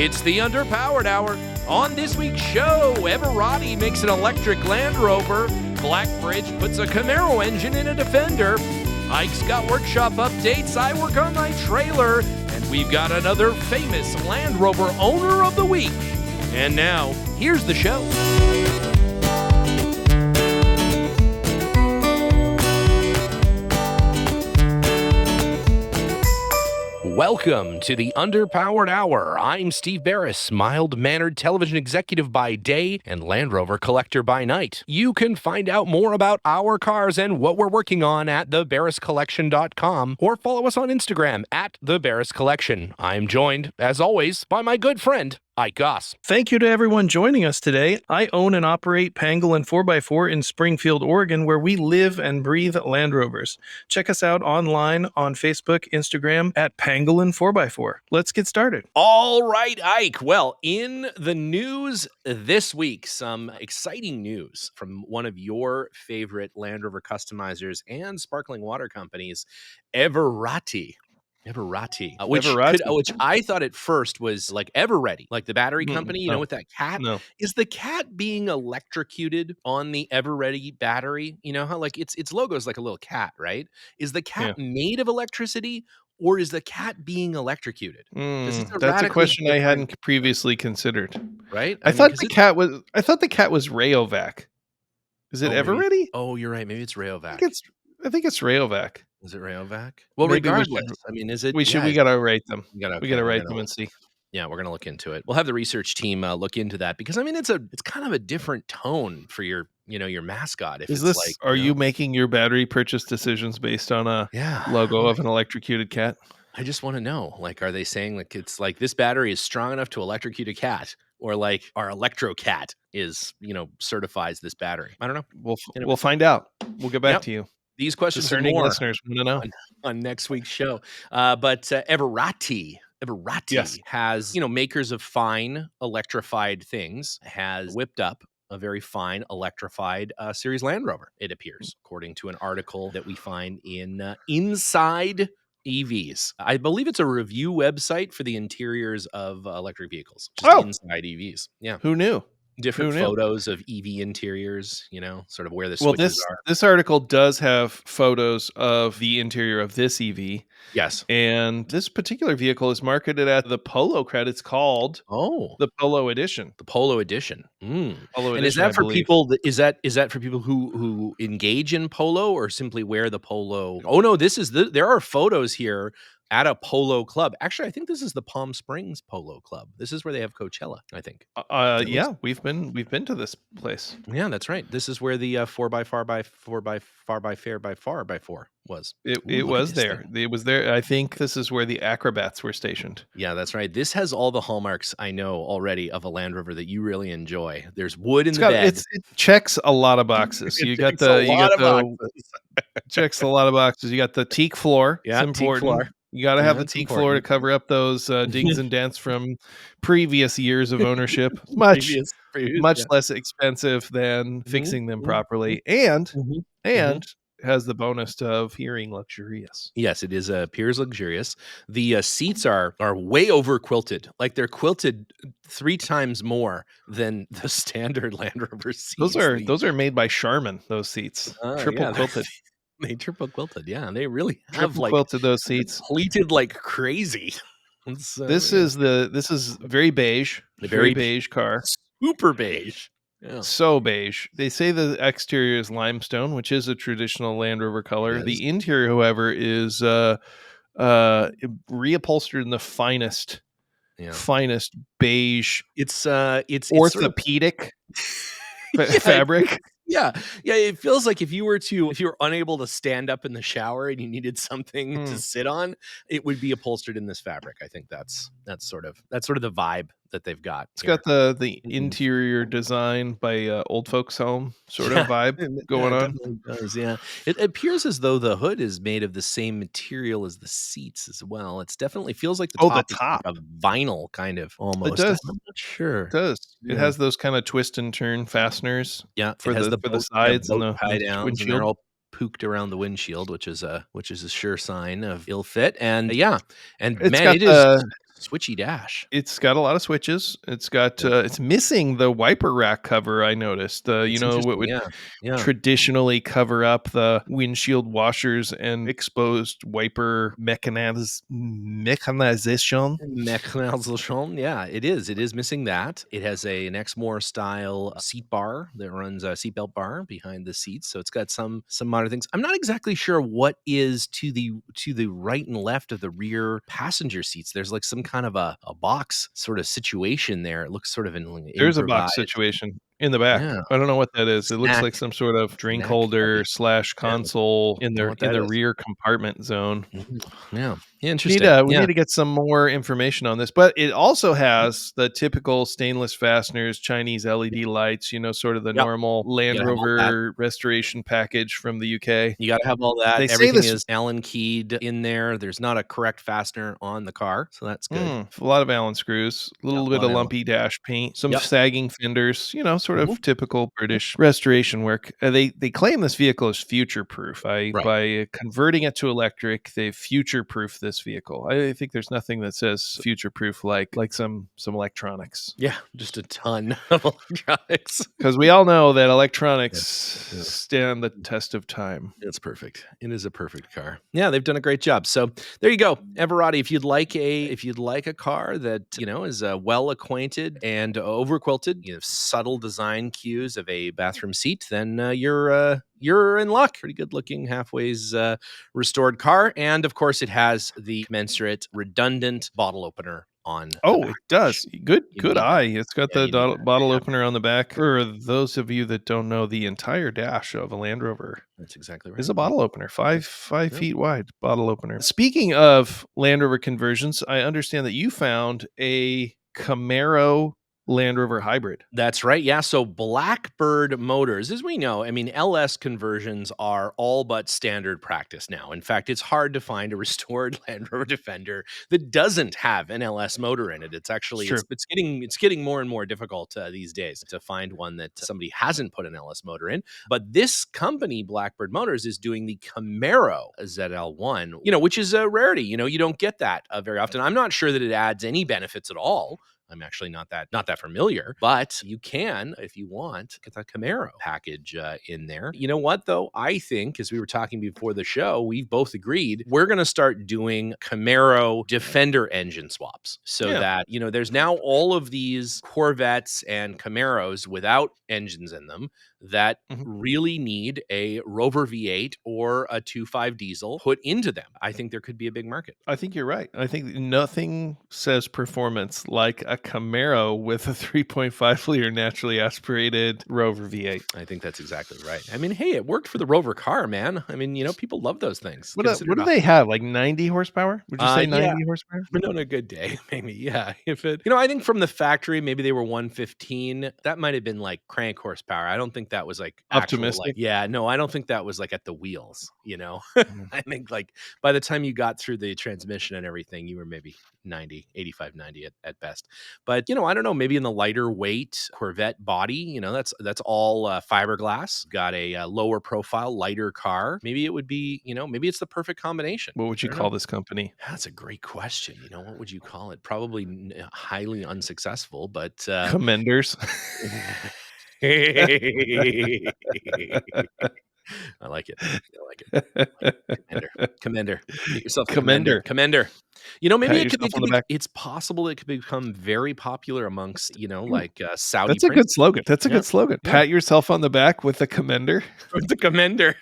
It's the Underpowered Hour. On this week's show, Everrati makes an electric Land Rover, Blackbridge puts a Camaro engine in a Defender, Ike's got workshop updates, I work on my trailer, and we've got another famous Land Rover owner of the week. And now, here's the show. Welcome to the Underpowered Hour. I'm Steve Beres, mild-mannered television executive by day and Land Rover collector by night. You can find out more about our cars and what we're working on at theberescollection.com or follow us on Instagram at theberescollection. I'm joined, as always, by my good friend, Goss. Thank you to everyone joining us today. I own and operate Pangolin 4x4 in Springfield, Oregon, where we live and breathe Land Rovers. Check us out online on Facebook, Instagram at Pangolin 4x4. Let's get started. All right, Ike. Well, in the news this week, some exciting news from one of your favorite Land Rover customizers and sparkling water companies, Everrati. Which I thought at first was like Everrati, like the battery company, you know, with that cat. No. Is the cat being electrocuted on the Everrati battery? You know how like its logo is like a little cat, right? Is the cat made of electricity, or is the cat being electrocuted? That's a question I hadn't previously considered. Right? I thought the cat was Rayovac. Is it Everrati? Oh, you're right. Maybe it's Rayovac. I think it's Rayovac. Is it Rayovac? Well, Maybe regardless, I mean, is it? We gotta rate them. We gotta rate them and see. Yeah, we're gonna look into it. We'll have the research team look into that because I mean, it's kind of a different tone for your mascot. If is it's this? Are you making your battery purchase decisions based on a logo of an electrocuted cat? I just want to know, like, are they saying like it's like this battery is strong enough to electrocute a cat, or like our electro cat is certifies this battery? I don't know. We'll find out. We'll get back to you. These questions discerning and more listeners want to know on next week's show. But Everrati has, makers of fine electrified things, has whipped up a very fine electrified series Land Rover, it appears, according to an article that we find in Inside EVs. I believe it's a review website for the interiors of electric vehicles. Inside EVs. Yeah. Who knew? Different photos of EV interiors, sort of where the switches are. This article does have photos of the interior of this EV. Yes. And this particular vehicle is marketed at the Polo credits called the Polo Edition. The Polo Edition. Polo and Edition, is that for people is that for people who engage in polo or simply wear the polo? Oh no, there are photos here at a polo club. Actually, I think this is the Palm Springs Polo Club. This is where they have Coachella, I think. We've been to this place. Yeah, that's right. This is where the 4x4 was. It was there. It was there. I think this is where the acrobats were stationed. Yeah, that's right. This has all the hallmarks I know already of a Land Rover that you really enjoy. There's wood in the bed. It checks a lot of boxes. Checks a lot of boxes. You got the teak floor. Yeah, it's important. Teak floor. You got to have the teak floor to cover up those dings and dents from previous years of ownership. Much less expensive than fixing them properly, and has the bonus of appearing luxurious. Yes, it is appears luxurious. The seats are way over quilted. Like they're quilted 3 times more than the standard Land Rover seats. Those are made by Charmin. Those seats, triple quilted. They triple quilted, yeah. They really have triple quilted those seats, pleated like crazy. This is very beige, very beige car, super beige, so beige. They say the exterior is limestone, which is a traditional Land Rover color. The interior, however, is reupholstered in the finest beige. It's orthopedic fabric. Yeah. It feels like if you were unable to stand up in the shower and you needed something to sit on, it would be upholstered in this fabric. I think that's sort of the vibe that they've got. It's got the interior design by Old Folks Home sort of vibe going on. It does, yeah. It appears as though the hood is made of the same material as the seats as well. It definitely feels like the top is of vinyl kind of almost. It does. I'm not sure. It does. Yeah. It has those kind of twist and turn fasteners. Yeah, for the sides and the tie downs, windshield. And they're all pooked around the windshield, which is a sure sign of ill fit. And it is switchy dash. It's got a lot of switches. It's got, it's missing the wiper rack cover, I noticed. It's What interesting, would yeah. traditionally cover up the windshield washers and exposed wiper mechanization. Mechanization, yeah, it is. It is missing that. It has an Exmoor style seat bar that runs a seatbelt bar behind the seats, so it's got some modern things. I'm not exactly sure what is to the right and left of the rear passenger seats. There's like some kind of a box sort of situation there. It looks sort of There's a box improvised. situation in the back. Yeah, I don't know what that is. It looks snack like some sort of drink snack holder cubby. / Yeah, console in don't know the what that is. rear compartment zone. Mhm. Yeah, interesting. We Yeah, need to get some more information on this, but it also has the typical stainless fasteners, Chinese LED lights, sort of the yep. normal You Land gotta have all that. Rover restoration package from the UK. You gotta have all that. They say Everything this is Allen keyed in there. There's not a correct fastener on the car, so that's good. a lot of Allen screws, a Yeah, little a bit lot of of Allen. lumpy dash paint, some Yep. sagging fenders, sort Mhm. of typical Yep. British restoration work. They claim this vehicle is future proof. Right. By converting it to electric, they future proof this vehicle. I think there's nothing that says future proof like some electronics. Yeah, just a ton of electronics. Because we all know that electronics Yeah. stand the test of time. It's perfect. It is a perfect car. Yeah, they've done a great job. So there you go, Everrati. If you'd like a car that is well acquainted and overquilted, subtle design cues of a bathroom seat, then you're in luck. Pretty good looking, halfways restored car, and of course, it has the commensurate redundant bottle opener on the Oh, back. it does. Good You good need eye. that. It's got Yeah, the you need that. bottle Yeah, opener on the back. For those of you that don't know, the entire dash of a Land Rover that's exactly is right. a bottle opener, five Yep. feet wide bottle opener. Speaking of Land Rover conversions, I understand that you found a Camaro Land Rover hybrid. That's right. Yeah. So Blackbird Motors, as we know, I mean, LS conversions are all but standard practice now. In fact, it's hard to find a restored Land Rover Defender that doesn't have an LS motor in it. It's It's actually true. it's getting more and more difficult these days to find one that somebody hasn't put an LS motor in. But this company, Blackbird Motors, is doing the Camaro ZL1, which is a rarity. You don't get that very often. I'm not sure that it adds any benefits at all. I'm actually not that familiar, but you can, if you want, get the Camaro package in there. You know what, though? I think, as we were talking before the show, we've both agreed we're going to start doing Camaro Defender engine swaps so that, there's now all of these Corvettes and Camaros without engines in them that really need a Rover V8 or a 2.5 diesel put into them. I think there could be a big market. I think you're right. I think nothing says performance like a Camaro with a 3.5 liter naturally aspirated Rover V8. I think that's exactly right. I mean, hey, it worked for the Rover car, man. I mean, people love those things. What do they have? Like 90 horsepower? Would you say Yeah, 90 horsepower? but on a good day, maybe. Yeah. If it, I think from the factory, maybe they were 115. That might have been like crank horsepower. I don't think that was like actual, Optimistic? yeah, no, I don't think that was like at the wheels, I think like by the time you got through the transmission and everything, you were maybe 90, 85, 90 at best. But, I don't know, maybe in the lighter weight Corvette body, that's all fiberglass, got a lower profile, lighter car. Maybe it would be, maybe it's the perfect combination. What would you call this company? That's a great question. What would you call it? Probably highly unsuccessful, but Commenders. I like it. I like it. Commender. Get yourself a Commender. Commender. Maybe Pat it could yourself on the back. it's possible it could become very popular amongst, like Saudi That's a good slogan. That's a Yeah. good slogan. Yeah. Pat yourself on the back with a commender. With the Commender.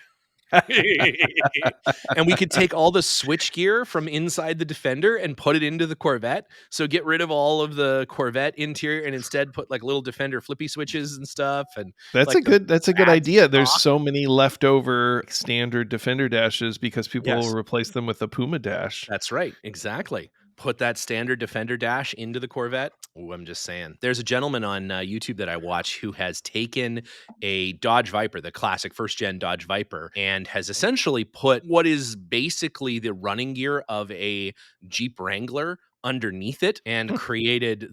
And we could take all the switch gear from inside the Defender and put it into the Corvette. So get rid of all of the Corvette interior and instead put like little Defender flippy switches and stuff. And That's like a good bad idea. There's stock. so many leftover standard Defender dashes because people Yes. will replace them with a Puma dash. That's right. Exactly. Put that standard Defender dash into the Corvette. Ooh, I'm just saying. There's a gentleman on YouTube that I watch who has taken a Dodge Viper, the classic first-gen Dodge Viper, and has essentially put what is basically the running gear of a Jeep Wrangler underneath it and created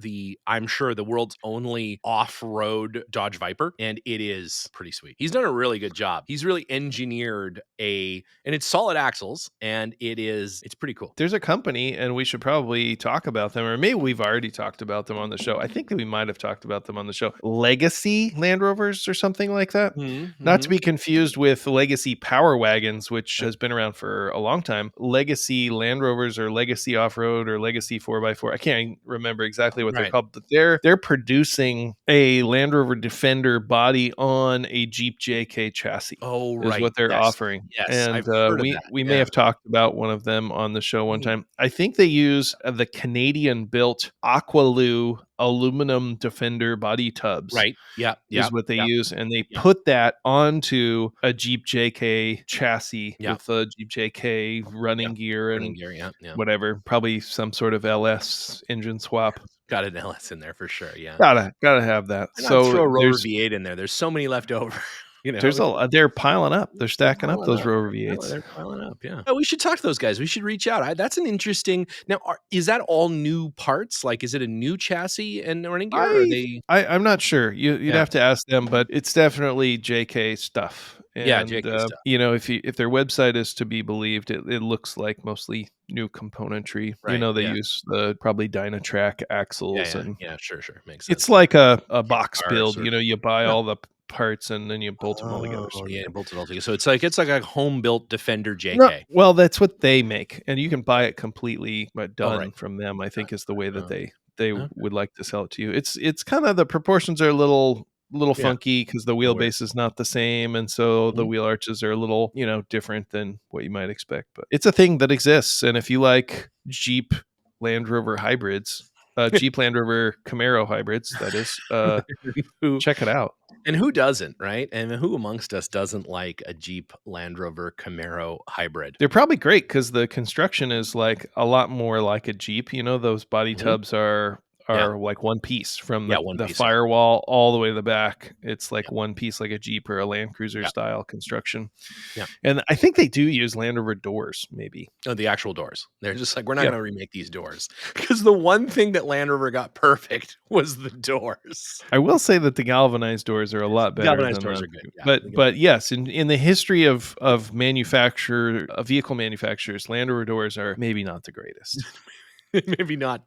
I'm sure, the world's only off-road Dodge Viper, and it is pretty sweet. He's done a really good job. He's really engineered and it's solid axles, and it's pretty cool. There's a company, and we should probably talk about them, or maybe we've already talked about them on the show. I think that we might have talked about them on the show. Legacy Land Rovers or something like that. Not to be confused with Legacy Power Wagons, which has been around for a long time. Legacy Land Rovers or Legacy Off-Road or Legacy 4x4. I can't remember exactly what they're called, but they're producing a Land Rover Defender body on a Jeep JK chassis. Oh, right. Is what they're offering. Yes, and I've heard of that. We may have talked about one of them on the show one time. I think they use the Canadian-built Aqualoo aluminum Defender body tubs. Right. Yeah. Is what they use. And they put that onto a Jeep JK chassis with a Jeep JK running gear and whatever. Probably some sort of LS engine swap. Got an LS in there for sure. Yeah. Gotta have that. So throw a Rover V8 in there. There's so many left over. There's they're piling up. They're stacking up those Rover V8s. They're piling up. Yeah. Oh, we should talk to those guys. We should reach out. That's an interesting. Now, is that all new parts? Like, is it a new chassis and running gear? I'm not sure. You'd have to ask them, but it's definitely JK stuff. And, JK stuff. If their website is to be believed, it looks like mostly new componentry. Right, they use the probably Dynatrack axles. Sure. Makes sense. It's like a box build. You buy all the parts and then you bolt them all together. Bolt it all together. So it's like a home built Defender JK. Well, that's what they make, and you can buy it completely done from them. I think is the way that they would like to sell it to you. It's kind of, the proportions are a little funky because the wheelbase is not the same, and so the wheel arches are a little different than what you might expect. But it's a thing that exists, and if you like Jeep Land Rover hybrids, Jeep Land Rover Camaro hybrids, that is, check it out. And who doesn't, right? And who amongst us doesn't like a Jeep Land Rover Camaro hybrid? They're probably great because the construction is like a lot more like a Jeep. Those body tubs are like one piece from the firewall all the way to the back. It's like one piece, like a Jeep or a Land Cruiser style construction. Yeah. And I think they do use Land Rover doors, maybe. Oh, the actual doors. They're just like, we're not going to remake these doors. Because the one thing that Land Rover got perfect was the doors. I will say that the galvanized doors are a lot better. Galvanized doors are good. Yeah, but yes, in the history of vehicle manufacturers, Land Rover doors are maybe not the greatest. Maybe not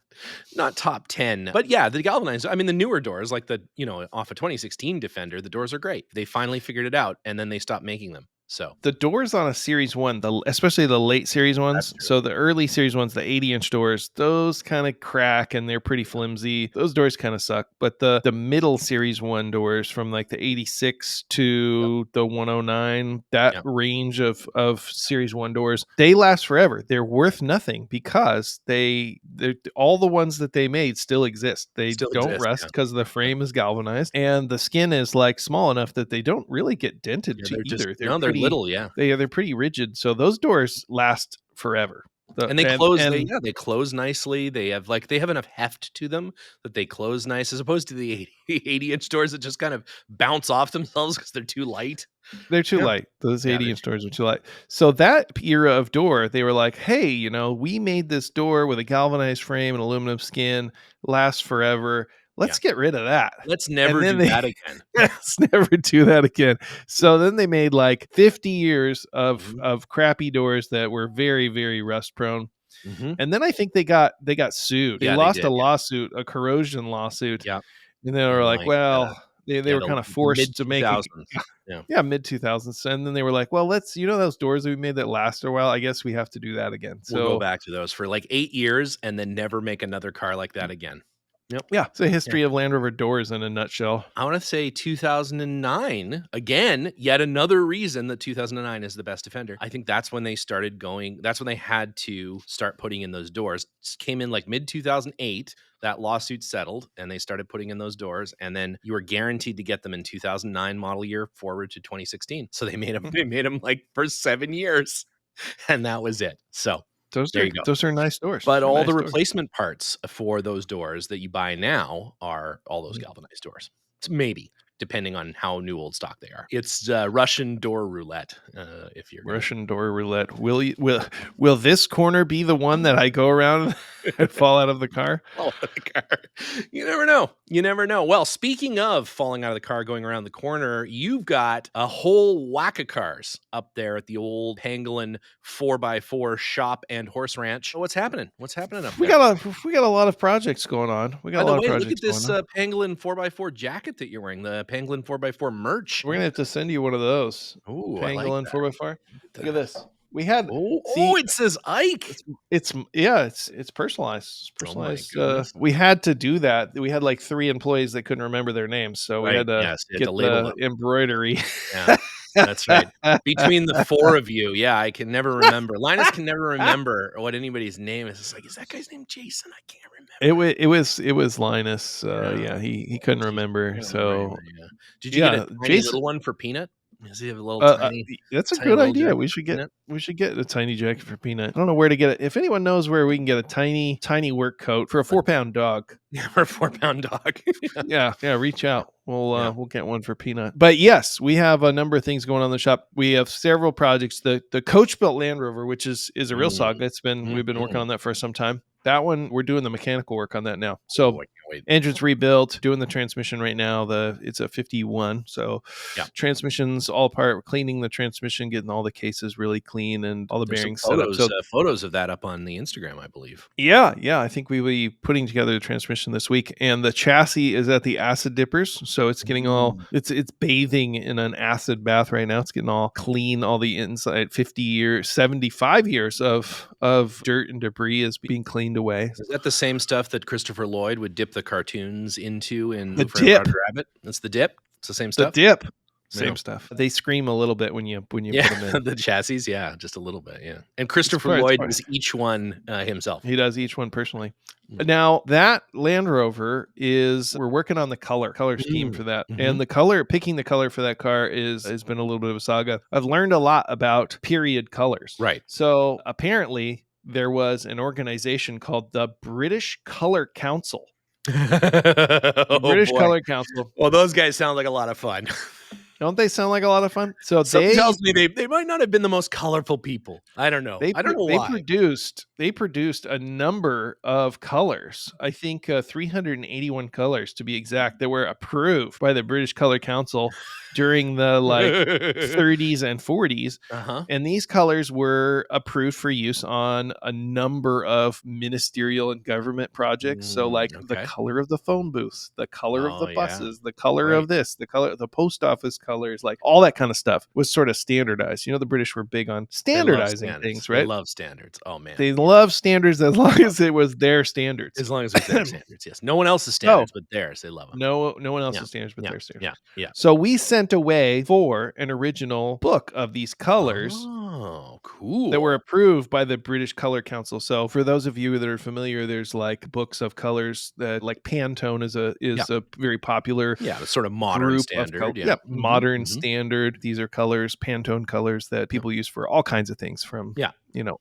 top 10, but yeah, the galvanized. I mean, the newer doors, like off a 2016 Defender, the doors are great. They finally figured it out, and then they stopped making them. So the doors on a Series 1, especially the late Series ones, so the early Series ones, the 80-inch doors, those kind of crack and they're pretty flimsy. Those doors kind of suck. But the middle Series 1 doors from like the 86 to the 109, that range of Series 1 doors, they last forever. They're worth nothing because all the ones that they made still exist. They don't rust because the frame is galvanized, and the skin is like small enough that they don't really get dented either. They're little, yeah. They're pretty rigid, so those doors last forever. And they close. They close nicely. They have enough heft to them that they close nice, as opposed to the 80-inch doors that just kind of bounce off themselves because they're too light. They're too light. Those 80-inch doors are too light. So that era of door, they were like, hey, we made this door with a galvanized frame and aluminum skin, lasts forever. Let's get rid of that. Let's never do that again. Let's never do that again. So then they made like 50 years of crappy doors that were very, very rust prone. And then I think they got sued. They lost a lawsuit, a corrosion lawsuit. Yeah. And they were like, they were kind of forced to make it. Mid 2000s. And then they were like, well, let's, those doors that we made that last a while, I guess we have to do that again. So we'll go back to those for like 8 years and then never make another car like that again. Yep. Yeah. It's a history of Land Rover doors in a nutshell. I want to say 2009. Again, yet another reason that 2009 is the best Defender. I think that's when they started going. That's when they had to start putting in those doors. Came in like mid 2008. That lawsuit settled, and they started putting in those doors. And then you were guaranteed to get them in 2009 model year forward to 2016. So they made them. They made them like for 7 years, and that was it. So. Those are nice doors. But all the replacement parts for those doors that you buy now are all those galvanized doors. Maybe. depending on how new old stock they are. It's Russian door roulette. If you're Russian door roulette. Will this corner be the one that I go around and fall out of the car? Fall out of the car. You never know. You never know. Well, speaking of falling out of the car, going around the corner, you've got a whole whack of cars up there at the old Pangolin 4x4 shop and horse ranch. What's happening? What's happening up there? We got a lot of projects going on. We got a lot of projects. Look at this Pangolin 4x4 jacket that you're wearing. The Pangolin 4x4 merch. We're gonna have to send you one of those. Oh, Pangolin 4x4. Look at this. We had it says Ike. It's personalized. It's personalized. Oh we had to do that. We had like 3 employees that couldn't remember their names, so we had to get the embroidery. Yeah. That's right. Between the 4 of you, I can never remember. Linus can never remember what anybody's name is. It's like, is that guy's name Jason? I can't remember. It was Linus. He couldn't remember. So did you get a tiny little one for Peanut? Does he have a little tiny? That's a good idea. We should get a tiny jacket for Peanut. I don't know where to get it. If anyone knows where we can get a tiny work coat for a 4-pound dog. Yeah, for a 4-pound dog. yeah, reach out. We'll get one for Peanut. But yes, we have a number of things going on in the shop. We have several projects. The coach built Land Rover, which is a real saga. We've been working on that for some time. That one, we're doing the mechanical work on that now. So engine's rebuilt, doing the transmission right now. It's a 51. So transmission's all apart. We're cleaning the transmission, getting all the cases really clean and all the bearings set up. So photos of that up on the Instagram, I believe. Yeah. I think we will be putting together the transmission this week. And the chassis is at the acid dippers. So it's getting it's bathing in an acid bath right now. It's getting all clean. All the inside 75 years of dirt and debris is being cleaned away. Is that the same stuff that Christopher Lloyd would dip the cartoons into in the dip? Rabbit? That's the dip. It's the same stuff. The dip. Same stuff. They scream a little bit when you put them in. The chassis, just a little bit, And Christopher Lloyd does each one himself. He does each one personally. Now, that Land Rover we're working on the color scheme for that. And picking the color for that car has been a little bit of a saga. I've learned a lot about period colors. Right. So apparently there was an organization called the British Color Council. British Color Council. Well, those guys sound like a lot of fun. Don't they sound like a lot of fun? So tells me they might not have been the most colorful people. I don't know. I don't know why. They produced a number of colors. I think 381 colors to be exact that were approved by the British Color Council during the 30s and 40s. And these colors were approved for use on a number of ministerial and government projects. So the color of the phone booths, the color of the buses, the color of this, the color of the post office colors, like all that kind of stuff was sort of standardized. The British were big on standardizing things, right? They love standards. Oh man. They love standards as long as it was their standards. As long as it's their standards, yes. No one else's standards but theirs. They love them. No one else's standards but their standards. Yeah. So we sent away for an original book of these colors. Oh, cool. That were approved by the British Color Council. So for those of you that are familiar, there's books of colors that Pantone is a very popular the sort of modern standard. Modern standard. These are colors, Pantone colors that people use for all kinds of things from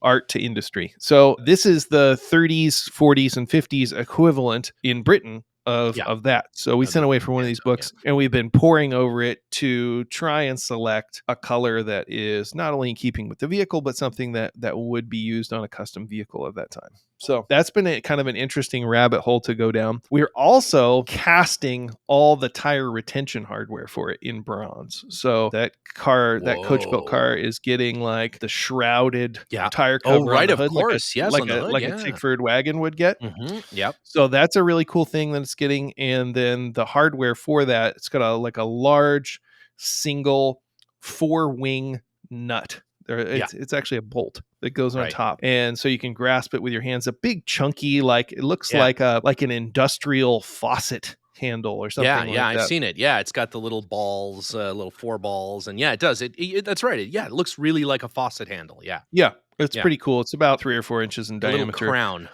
art to industry. So this is the 30s, 40s, and 50s equivalent in Britain of that. So we sent away for one of these books and we've been poring over it to try and select a color that is not only in keeping with the vehicle, but something that would be used on a custom vehicle of that time. So that's been kind of an interesting rabbit hole to go down. We're also casting all the tire retention hardware for it in bronze. So that coach built car is getting the shrouded tire cover. Oh, right, of hood, course. Yes, like a Tickford wagon would get. Yep. So that's a really cool thing that it's getting. And then the hardware for that, it's got a large single 4-wing nut. It's actually a bolt that goes on top, and so you can grasp it with your hands. A big chunky, it looks like an industrial faucet handle or something. I've seen it. Yeah, it's got the little balls, little 4 balls, and it does. It that's right. It looks really like a faucet handle. Yeah. It's pretty cool. It's about 3 or 4 inches in diameter.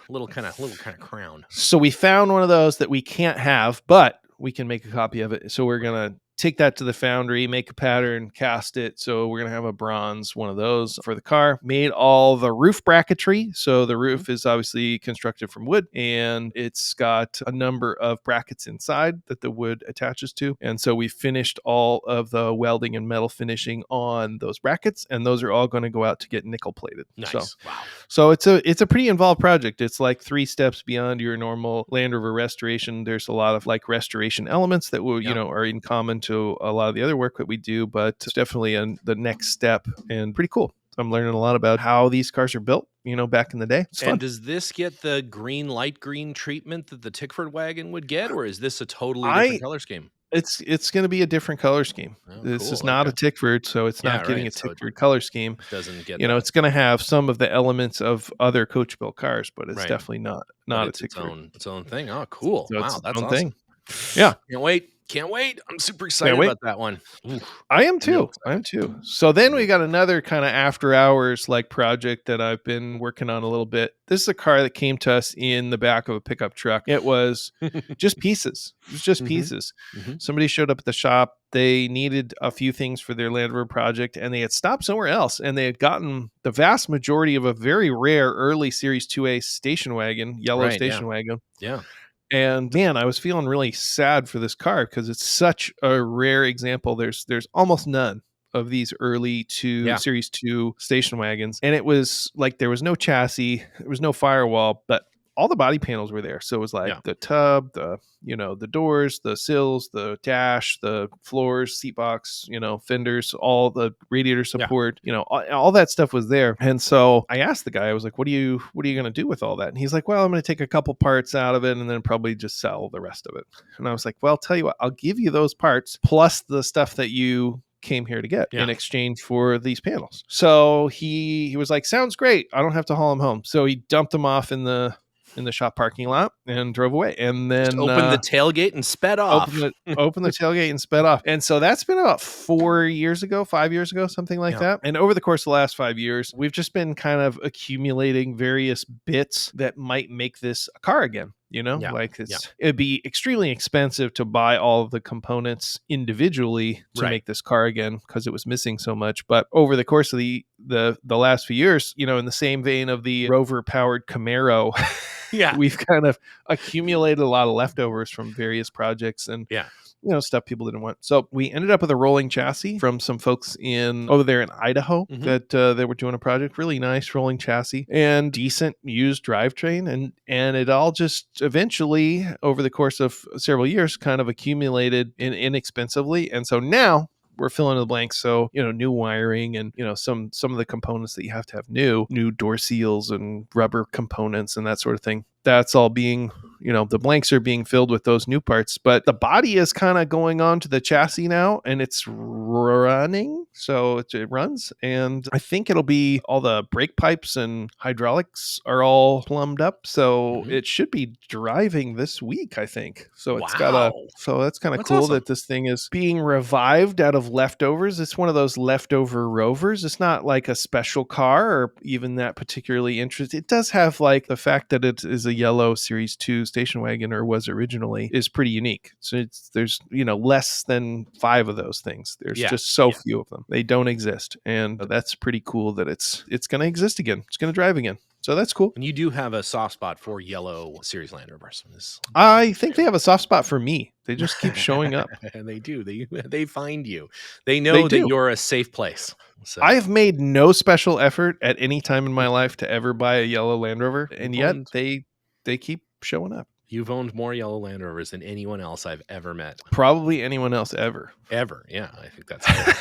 Little kind of crown. So we found one of those that we can't have, but we can make a copy of it. So we're gonna take that to the foundry, make a pattern, cast it. So we're going to have a bronze one of those for the car. Made all the roof bracketry. So the roof is obviously constructed from wood, and it's got a number of brackets inside that the wood attaches to. And so we finished all of the welding and metal finishing on those brackets, and those are all going to go out to get nickel plated. Nice. So, wow. So it's a pretty involved project. It's like 3 steps beyond your normal Land Rover restoration. There's a lot of like restoration elements that will, are in common to a lot of the other work that we do, but it's definitely the next step and pretty cool. I'm learning a lot about how these cars are built, back in the day. It's fun. And does this get the light green treatment that the Tickford wagon would get, or is this a totally different color scheme? It's going to be a different color scheme. This is not a Tickford, so it's not getting a Tickford color scheme. Doesn't get it's going to have some of the elements of other coach built cars, but it's definitely not a Tickford. Its own thing. Oh, cool! So wow, that's awesome. Thing. Yeah, can't wait. I'm super excited about that one. Oof. I am too. So then we got another kind of after hours like project that I've been working on a little bit. This is a car that came to us in the back of a pickup truck. It was just pieces. It was just pieces. Somebody showed up at the shop. They needed a few things for their Land Rover project, and they had stopped somewhere else, and they had gotten the vast majority of a very rare early Series 2A station wagon, yellow station wagon. Yeah. And man, I was feeling really sad for this car because it's such a rare example. There's almost none of these early Series 2 station wagons. And it was like there was no chassis, there was no firewall, but all the body panels were there. So it was like the tub, the doors, the sills, the dash, the floors, seat box, fenders, all the radiator support, all that stuff was there. And so I asked the guy, I was like, what are you going to do with all that? And he's like, well, I'm going to take a couple parts out of it and then probably just sell the rest of it. And I was like, well, tell you what, I'll give you those parts plus the stuff that you came here to get in exchange for these panels. So he was like, sounds great. I don't have to haul them home. So he dumped them off in the shop parking lot and drove away, and then just opened the tailgate and sped off. Opened the tailgate and sped off. And so that's been about 5 years ago, something like that. And over the course of the last 5 years, we've just been kind of accumulating various bits that might make this a car again. It'd be extremely expensive to buy all of the components individually to make this car again because it was missing so much. But over the course of the last few years, in the same vein of the Rover powered Camaro, we've kind of accumulated a lot of leftovers from various projects and stuff people didn't want. So we ended up with a rolling chassis from some folks over there in Idaho that they were doing a project. Really nice rolling chassis and decent used drivetrain. And it all just eventually, over the course of several years, kind of accumulated inexpensively. And so now we're filling in the blanks. So, new wiring and, some of the components that you have to have new door seals and rubber components and that sort of thing. That's all being, the blanks are being filled with those new parts, but the body is kind of going on to the chassis now and it's running. So it runs. And I think it'll be all the brake pipes and hydraulics are all plumbed up. So it should be driving this week, I think. So it's so that's kind of cool that this thing is being revived out of leftovers. It's one of those leftover Rovers. It's not like a special car or even that particularly interesting. It does have like the fact that it is a yellow Series 2 station wagon, or was originally, is pretty unique. So there's less than 5 of those things. There's just so few of them. They don't exist, and that's pretty cool that it's going to exist again. It's going to drive again. So that's cool. And you do have a soft spot for yellow Series Land Rovers. I think they have a soft spot for me. They just keep showing up. And they do. They find you. They know that you're a safe place. So. I have made no special effort at any time in my life to ever buy a yellow Land Rover, and yet they keep showing up. You've owned more yellow Land Rovers than anyone else I've ever met. Probably anyone else ever. Ever, yeah. I think that's fair.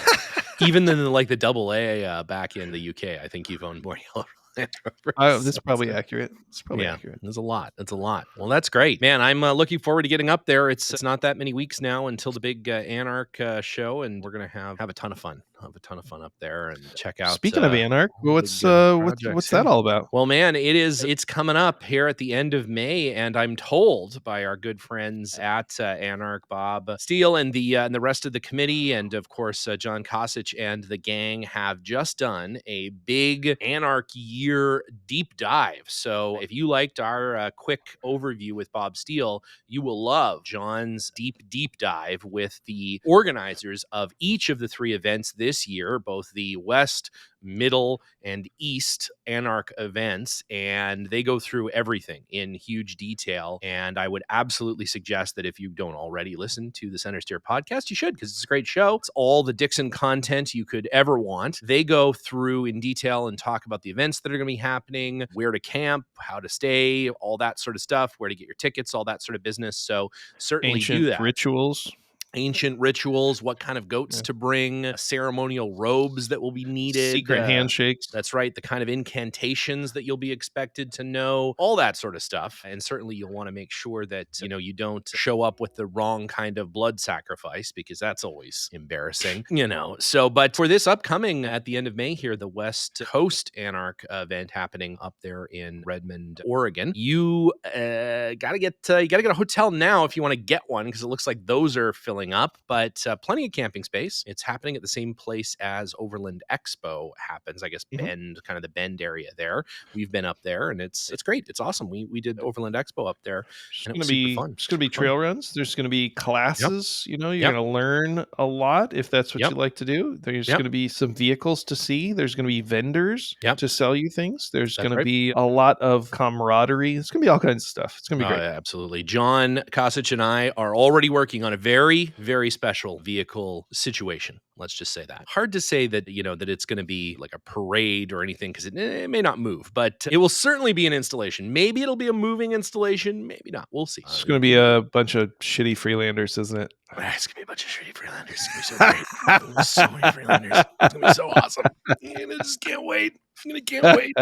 Even than the double A back in the UK, I think you've owned more yellow Land Rovers. That's probably accurate. It's probably accurate. There's a lot. It's a lot. Well, that's great, man. I'm looking forward to getting up there. It's not that many weeks now until the big ANARC show, and we're gonna have a ton of fun. I'll have a ton of fun up there and check out. Speaking of ANARC, what's that all about? Well, man, it's coming up here at the end of May, and I'm told by our good friends at ANARC, Bob Steele, and the rest of the committee, and of course John Kosich and the gang have just done a big ANARC year deep dive. So if you liked our quick overview with Bob Steele, you will love John's deep dive with the organizers of each of the 3 events this year, both the West, Middle, and East ANARC events, and they go through everything in huge detail. And I would absolutely suggest that if you don't already listen to the Center Steer podcast, you should, because it's a great show. It's all the Dixon content you could ever want. They go through in detail and talk about the events that are going to be happening, where to camp, how to stay, all that sort of stuff, where to get your tickets, all that sort of business. So certainly do that. Ancient rituals, what kind of goats to bring, ceremonial robes that will be needed, secret handshakes. That's right. The kind of incantations that you'll be expected to know, all that sort of stuff. And certainly you'll want to make sure that, you don't show up with the wrong kind of blood sacrifice, because that's always embarrassing, So, but for this upcoming at the end of May here, the West Coast ANARC event happening up there in Redmond, Oregon, you gotta get a hotel now if you want to get one, because it looks like those are filling up, but plenty of camping space. It's happening at the same place as Overland Expo happens, I guess. Bend, kind of the Bend area there. We've been up there, and it's great. It's awesome. We did Overland Expo up there, and it was super fun. There's going to be trail runs. There's going to be classes. You're going to learn a lot if that's what you like to do. There's going to be some vehicles to see. There's going to be vendors to sell you things. There's going to be a lot of camaraderie. It's going to be all kinds of stuff. It's going to be great. Absolutely. John Kosich and I are already working on a very, very special vehicle situation. Let's just say that. Hard to say that, that it's going to be like a parade or anything, because it may not move, but it will certainly be an installation. Maybe it'll be a moving installation. Maybe not. We'll see. It's going to be a bunch of shitty Freelanders, isn't it? It's going to be a bunch of shitty Freelanders. It's going to be so great. So many Freelanders. It's going to be so awesome. And I just can't wait. I can't wait.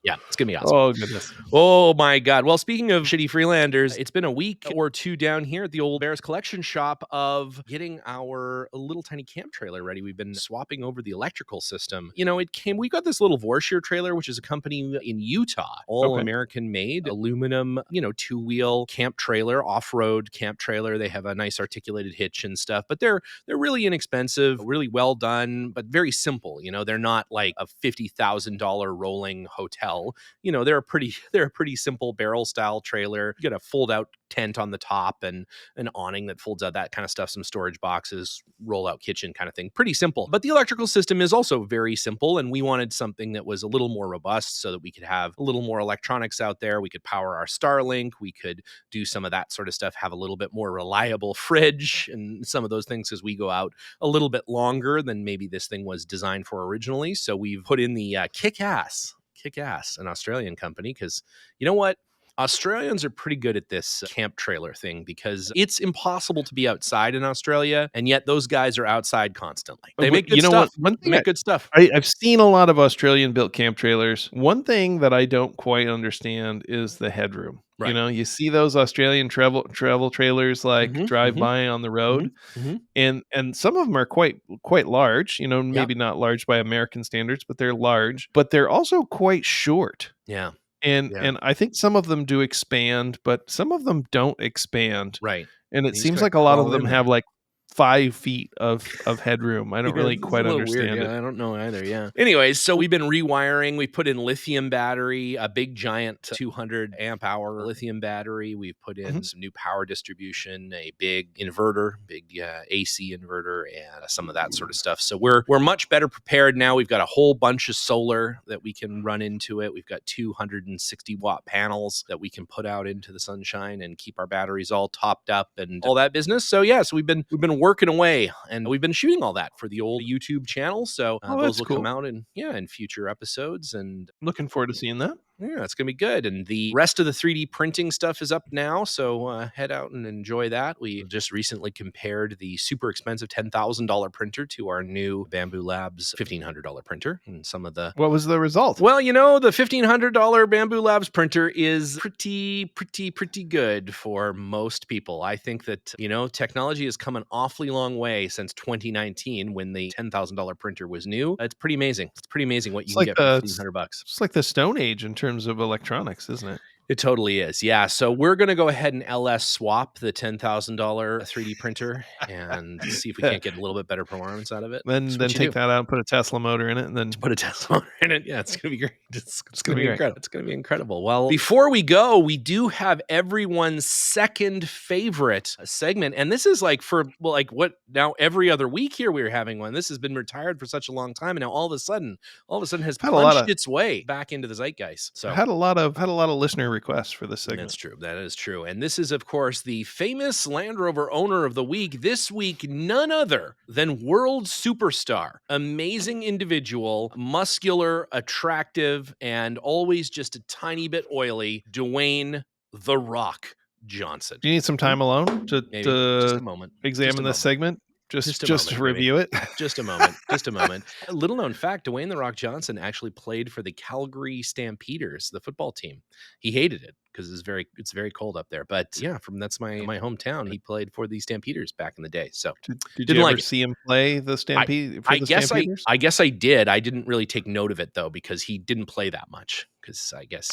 Yeah, it's going to be awesome. Oh, goodness. Oh, my God. Well, speaking of shitty Freelanders, it's been a week or two down here at the old Beres collection shop of getting our little tiny camp trailer ready. We've been swapping over the electrical system. We got this little Vorshear trailer, which is a company in Utah, all American made, aluminum, 2-wheel camp trailer, off-road camp trailer. They have a nice articulated hitch and stuff, but they're really inexpensive, really well done, but very simple. They're not like a $50,000 rolling hotel. They're a pretty simple barrel style trailer. You get a fold out tent on the top and an awning that folds out, that kind of stuff, some storage boxes, roll out kitchen kind of thing. Pretty simple. But the electrical system is also very simple, and we wanted something that was a little more robust so that we could have a little more electronics out there. We could power our Starlink. We could do some of that sort of stuff, have a little bit more reliable fridge and some of those things as we go out a little bit longer than maybe this thing was designed for originally. So we've put in the Kick-Ass, an Australian company, because you know what? Australians are pretty good at this camp trailer thing, because it's impossible to be outside in Australia, and yet those guys are outside constantly. They make good stuff. They make good stuff. I've seen a lot of Australian-built camp trailers. One thing that I don't quite understand is the headroom. Right. You see those Australian travel trailers drive by on the road, and some of them are quite large. Maybe not large by American standards, but they're large. But they're also quite short. Yeah. And I think some of them do expand, but some of them don't expand. Right. And it seems like a lot of them have like 5 feet of headroom. I don't really quite understand it. I don't know either. Yeah. Anyways, so we've been rewiring. We put in lithium battery, a big giant 200 amp hour lithium battery. We've put in some new power distribution, a big inverter, AC inverter, and some of that sort of stuff. So we're much better prepared now. We've got a whole bunch of solar that we can run into it. We've got 260 watt panels that we can put out into the sunshine and keep our batteries all topped up and all that business. So yeah, so we've been working away, and we've been shooting all that for the old YouTube channel. So those will come out in future episodes, and looking forward to seeing that. Yeah, it's going to be good. And the rest of the 3D printing stuff is up now. So head out and enjoy that. We just recently compared the super expensive $10,000 printer to our new Bamboo Labs $1,500 printer. And some of the... What was the result? Well, the $1,500 Bamboo Labs printer is pretty good for most people. I think that, technology has come an awfully long way since 2019 when the $10,000 printer was new. It's pretty amazing. It's pretty amazing what you can get for $1,500. It's like the Stone Age in terms of electronics, isn't it? It totally is. Yeah. So we're going to go ahead and LS swap the $10,000 3D printer and see if we can't get a little bit better performance out of it. Then take that out and put a Tesla motor in it, and then put a Tesla motor in it. Yeah, it's going to be great. It's going to be incredible. It's going to be incredible. Well, before we go, we do have everyone's second favorite segment. And this is now every other week here we're having one. This has been retired for such a long time. And now all of a sudden has punched its way back into the zeitgeist. So I had a lot of listener requests for this segment. That's true. That is true. And this is, of course, the famous Land Rover owner of the week. This week, none other than world superstar, amazing individual, muscular, attractive, and always just a tiny bit oily, Dwayne The Rock Johnson. Do you need some time alone to just a moment. Examine this segment? Just to review it. Just a moment. A little known fact, Dwayne The Rock Johnson actually played for the Calgary Stampeders, the football team. He hated it because it's very cold up there. But yeah, that's my hometown. He played for the Stampeders back in the day. So did you ever see him play the Stampede? Stampeders? I guess I did. I didn't really take note of it though, because he didn't play that much. Because I guess,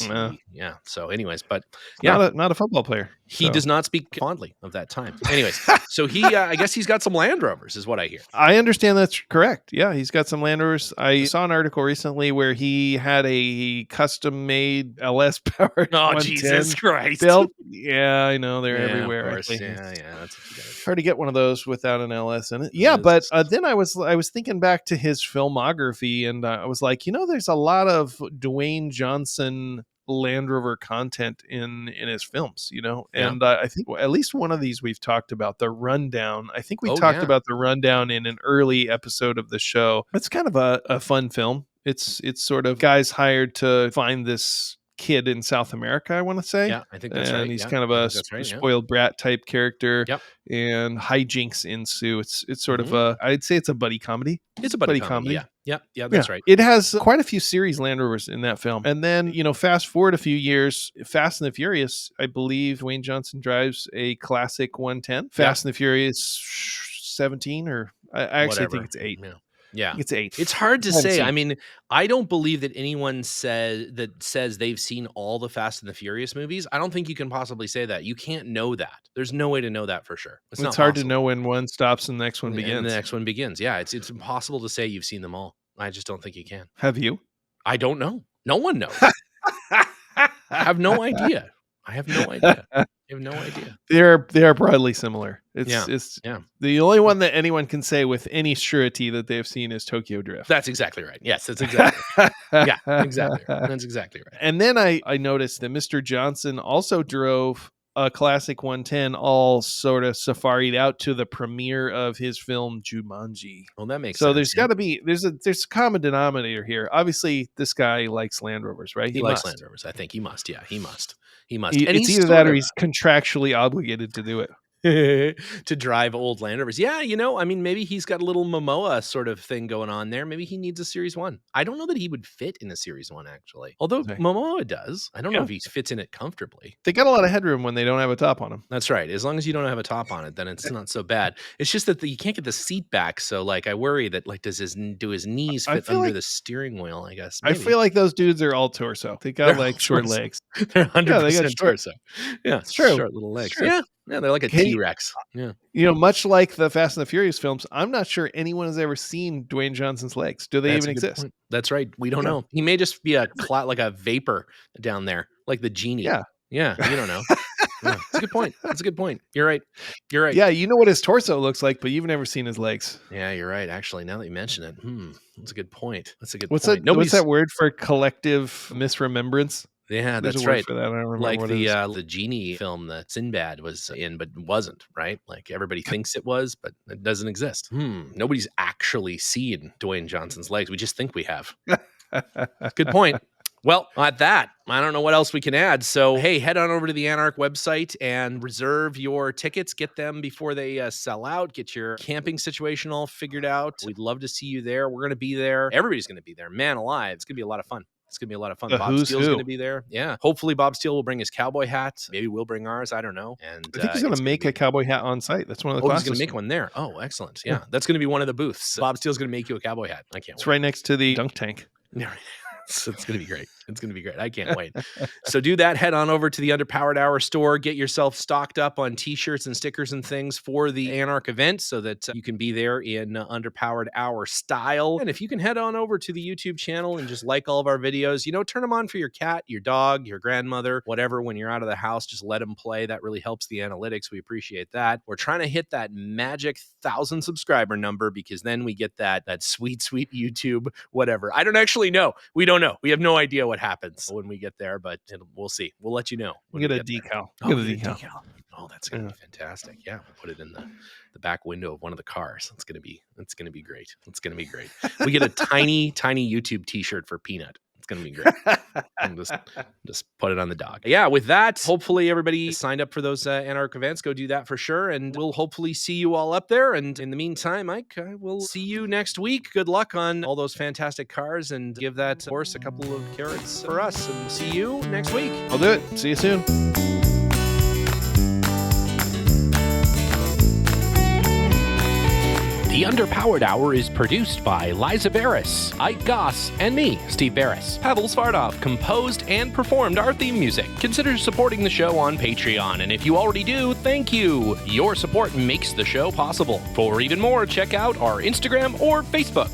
So, anyways, but yeah, not a football player. He does not speak fondly of that time. Anyways, so he, I guess he's got some Land Rovers, is what I hear. I understand that's correct. Yeah, he's got some Land Rovers. I saw an article recently where he had a custom-made LS powered. Oh, Jesus Christ! Built. Yeah, I know they're everywhere. Of course. Yeah, that's what you gotta do. Hard to get one of those without an LS in it. Yeah, but then I was thinking back to his filmography, and I was like, there's a lot of Dwayne Johnson Land Rover content in his films, and I think at least one of these we've talked about, the Rundown. I think we talked about the Rundown in an early episode of the show. It's kind of a fun film. It's sort of guys hired to find this kid in South America, I want to say. Yeah, I think that's right. And he's kind of a spoiled brat type character. Yep. And hijinks ensue. It's sort of I'd say it's a buddy comedy. It's a buddy comedy. Yeah, that's right. It has quite a few series Land Rovers in that film. And then, fast forward a few years, Fast and the Furious, I believe Dwayne Johnson drives a classic 110. Fast and the Furious 17, or I actually think it's 8. Yeah. It's 8. It's hard to say. I mean, I don't believe that anyone says they've seen all the Fast and the Furious movies. I don't think you can possibly say that. You can't know that. There's no way to know that for sure. It's not hard to know when one stops and the next one begins. And the next one begins. Yeah, it's impossible to say you've seen them all. I just don't think you can. Have you? I don't know. No one knows. I have no idea. I have no idea. They are broadly similar. It's the only one that anyone can say with any surety that they've seen is Tokyo Drift. That's exactly right. Yes, that's exactly right. Yeah, exactly right. That's exactly right. And then I noticed that Mr. Johnson also drove a classic 110 all sort of safaried out to the premiere of his film Jumanji. Well, that makes sense. So there's got to be there's a common denominator here. Obviously, this guy likes Land Rovers, right? He likes Land Rovers. I think he must. Yeah, he must. And it's either that or he's contractually obligated to do it. To drive old Land Rovers. Yeah, I mean, maybe he's got a little Momoa sort of thing going on there. Maybe he needs a Series 1. I don't know that he would fit in a Series 1, actually. Although Momoa does. I don't know if he fits in it comfortably. They got a lot of headroom when they don't have a top on them. That's right. As long as you don't have a top on it, then it's not so bad. It's just that you can't get the seat back. So, I worry that, do his knees fit under the steering wheel, I guess. Maybe. I feel like those dudes are all torso. They got, short legs. They're 100% torso. Yeah, it's true. Short little legs. Sure. Yeah, they're like a T-Rex. Yeah. Much like the Fast and the Furious films, I'm not sure anyone has ever seen Dwayne Johnson's legs. Do they even exist? Point. That's right. We don't know. He may just be like a vapor down there, like the genie. Yeah. Yeah, you don't know. Yeah, that's a good point. You're right. Yeah, you know what his torso looks like, but you've never seen his legs. Yeah, you're right. Actually, now that you mention it, that's a good point. What's that word for collective misremembrance? Yeah, that's right. For that. I don't remember like what the genie film that Sinbad was in, but wasn't, right? Like everybody thinks it was, but it doesn't exist. Nobody's actually seen Dwayne Johnson's legs. We just think we have. Good point. Well, at that, I don't know what else we can add. So, hey, head on over to the ANARC website and reserve your tickets. Get them before they sell out. Get your camping situation all figured out. We'd love to see you there. We're going to be there. Everybody's going to be there. Man alive. It's going to be a lot of fun. It's going to be a lot of fun. Bob Steele's going to be there. Yeah. Hopefully Bob Steele will bring his cowboy hat. Maybe we'll bring ours. I don't know. And I think he's going to make a cowboy hat on site. That's one of the classes. He's going to make one there. Oh, excellent. Yeah. That's going to be one of the booths. Bob Steele's going to make you a cowboy hat. I can't wait. It's right next to the dunk tank. Yeah. So it's going to be great. It's going to be great. I can't wait. So do that. Head on over to the Underpowered Hour store. Get yourself stocked up on t-shirts and stickers and things for the ANARC event so that you can be there in Underpowered Hour style. And if you can head on over to the YouTube channel and just like all of our videos, turn them on for your cat, your dog, your grandmother, whatever. When you're out of the house, just let them play. That really helps the analytics. We appreciate that. We're trying to hit that magic 1,000 subscriber number because then we get that sweet, sweet YouTube, whatever. I don't actually know. We don't know. We have no idea what happens when we get there, but we'll see. We'll let you know. Get a decal. Get a decal. Oh, that's going to be fantastic. Yeah, we'll put it in the back window of one of the cars. It's going to be great. It's going to be great. We get a tiny, tiny YouTube t-shirt for Peanut. It's going to be great. And just put it on the dog. Yeah, with that, hopefully everybody signed up for those ANARC events. Go do that for sure. And we'll hopefully see you all up there. And in the meantime, Mike, I will see you next week. Good luck on all those fantastic cars and give that horse a couple of carrots for us. And see you next week. I'll do it. See you soon. The Underpowered Hour is produced by Liza Beres, Ike Goss, and me, Steve Beres. Pavel Svardov composed and performed our theme music. Consider supporting the show on Patreon, and if you already do, thank you. Your support makes the show possible. For even more, check out our Instagram or Facebook.